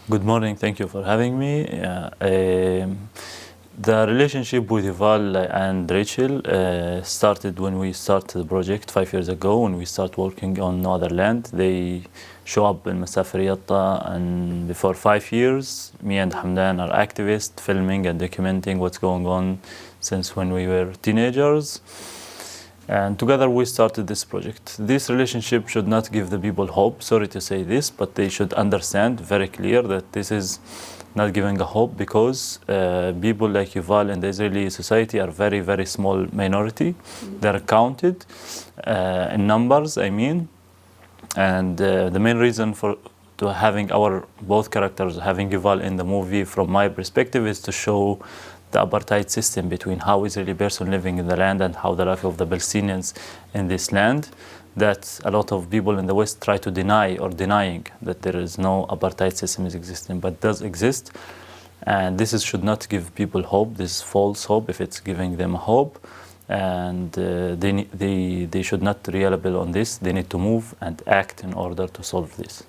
Good morning. Thank you for having me. The relationship with Yuval and Rachel started when we started the project 5 years ago. When we start working on Netherlands, they show up in Masafer Yatta, and before 5 years, me and Hamdan are activists, filming and documenting what's going on since when we were teenagers. And together we started this project. This relationship should not give the people hope, sorry to say this, but they should understand very clear that this is not giving a hope, because people like Yuval in the Israeli society are very, very small minority. They're counted in numbers, I mean. And the main reason for to having our both characters, having Yuval in the movie from my perspective, is to show the apartheid system between how Israeli person living in the land and how the life of the Palestinians in this land, that a lot of people in the West try to deny or denying that there is no apartheid system is existing, but does exist. And should not give people hope. This is false hope if it's giving them hope. And they should not rely on this. They need to move and act in order to solve this.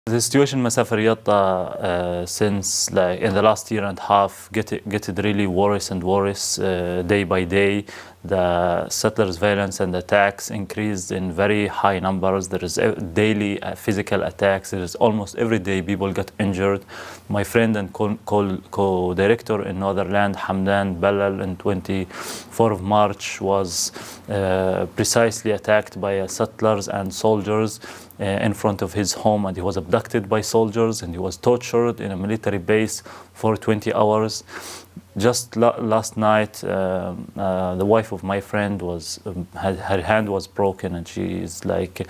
The situation in Masafer Yatta since like in the last year and a half get really worse and worse day by day. The settlers' violence and attacks increased in very high numbers. There is daily physical attacks. There is almost every day people get injured. My friend and co-director in Netherlands, Hamdan Belal, in 24th of March was precisely attacked by settlers and soldiers in front of his home, and he was abducted by soldiers and he was tortured in a military base for 20 hours. Just last night, the wife of my friend her hand was broken and she is like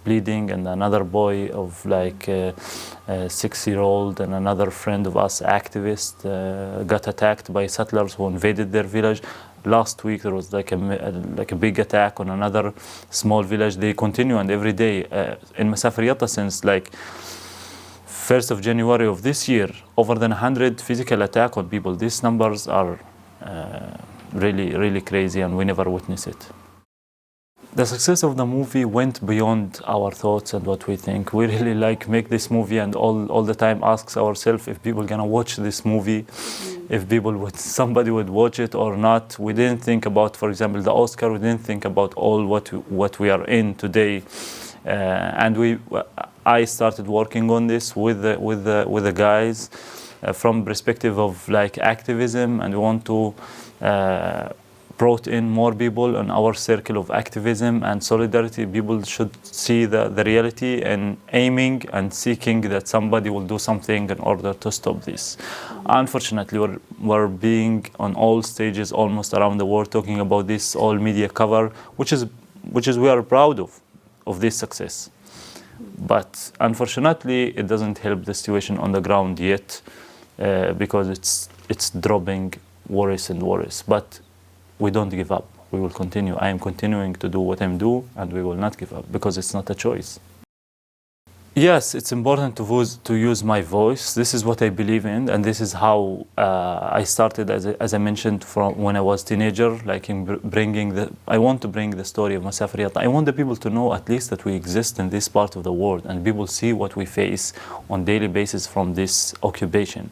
bleeding, and another boy of like a 6-year-old and another friend of us, activist, got attacked by settlers who invaded their village. Last week there was like a big attack on another small village. They continue, and every day in Masafer Yatta since like 1st of January of this year, over than 100 physical attack on people. These numbers are really, really crazy, and we never witness it. The success of the movie went beyond our thoughts and what we think. We really like make this movie and all the time asks ourselves if people gonna watch this movie, if somebody would watch it or not. We didn't think about, for example, the Oscar. We didn't think about all what we are in today, and I started working on this with the guys from perspective of like activism, and we want to brought in more people in our circle of activism and solidarity. People should see the reality and aiming and seeking that somebody will do something in order to stop this. Unfortunately, we're being on all stages almost around the world talking about this, all media cover, which is we are proud of this success. But unfortunately, it doesn't help the situation on the ground yet, because it's dropping worse and worse. But we don't give up. We will continue. I am continuing to do what I'm doing, and we will not give up, because it's not a choice. Yes, it's important to use my voice. This is what I believe in, and this is how I started, as I mentioned, from when I was teenager. Like I want to bring the story of Masafer Yatta. I want the people to know at least that we exist in this part of the world, and people see what we face on daily basis from this occupation.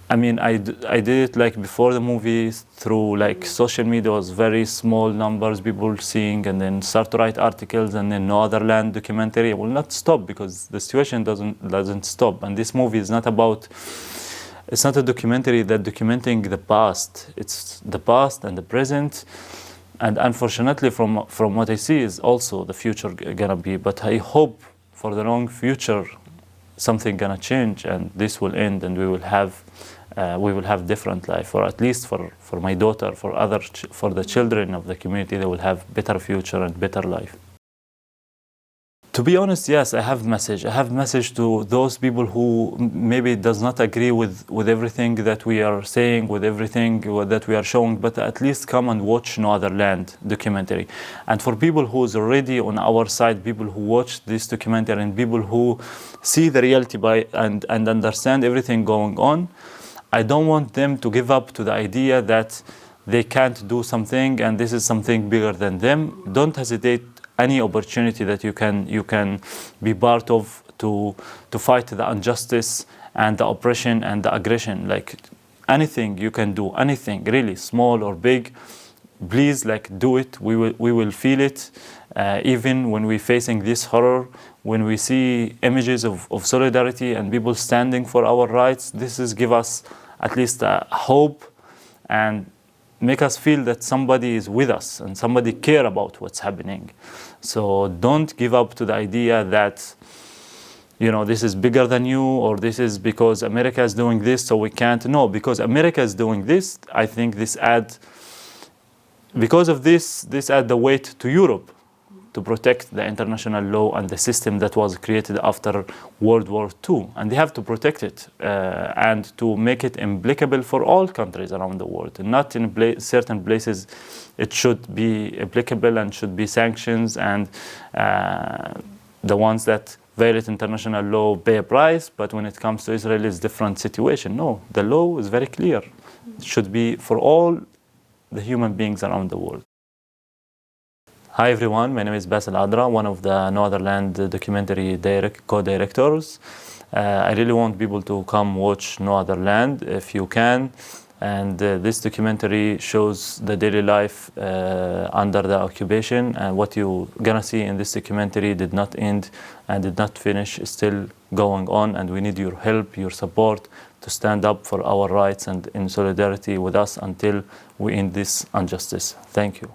I mean, I did it like before the movie through like social media. Was very small numbers, people seeing, and then start to write articles, and then no other land documentary. I will not stop, because the situation doesn't stop. And this movie is not about. It's not a documentary that documenting the past. It's the past and the present, and unfortunately, from what I see, is also the future gonna be. But I hope for the long future, something gonna change, and this will end, and we will have different life, or at least for my daughter, for the children of the community, they will have better future and better life. To be honest, yes, I have message. I have message to those people who maybe does not agree with everything that we are saying, with everything that we are showing, but at least come and watch No Other Land documentary. And for people who's already on our side, people who watch this documentary, and people who see the reality and understand everything going on, I don't want them to give up to the idea that they can't do something and this is something bigger than them. Don't hesitate any opportunity that you can be part of to fight the injustice and the oppression and the aggression. Like anything you can do, anything really small or big, please like do it. We will feel it. Even when we're facing this horror, when we see images of solidarity and people standing for our rights, this is give us at least hope and make us feel that somebody is with us and somebody care about what's happening. So don't give up to the idea that, you know, this is bigger than you, or this is because America is doing this, so we can't. No, because America is doing this, I think this because of this add the weight to Europe to protect the international law and the system that was created after World War II. And they have to protect it and to make it applicable for all countries around the world. And not in certain places it should be applicable and should be sanctions, and the ones that violate international law pay a price, but when it comes to Israel it's a different situation. No, the law is very clear. It should be for all the human beings around the world. Hi everyone, my name is Basel Adra, one of the Northern documentary co-directors. I really want people to come watch No Other Land if you can. And this documentary shows the daily life under the occupation, and what you're gonna see in this documentary did not end and did not finish, is still going on, and we need your help, your support to stand up for our rights and in solidarity with us until we end this injustice. Thank you.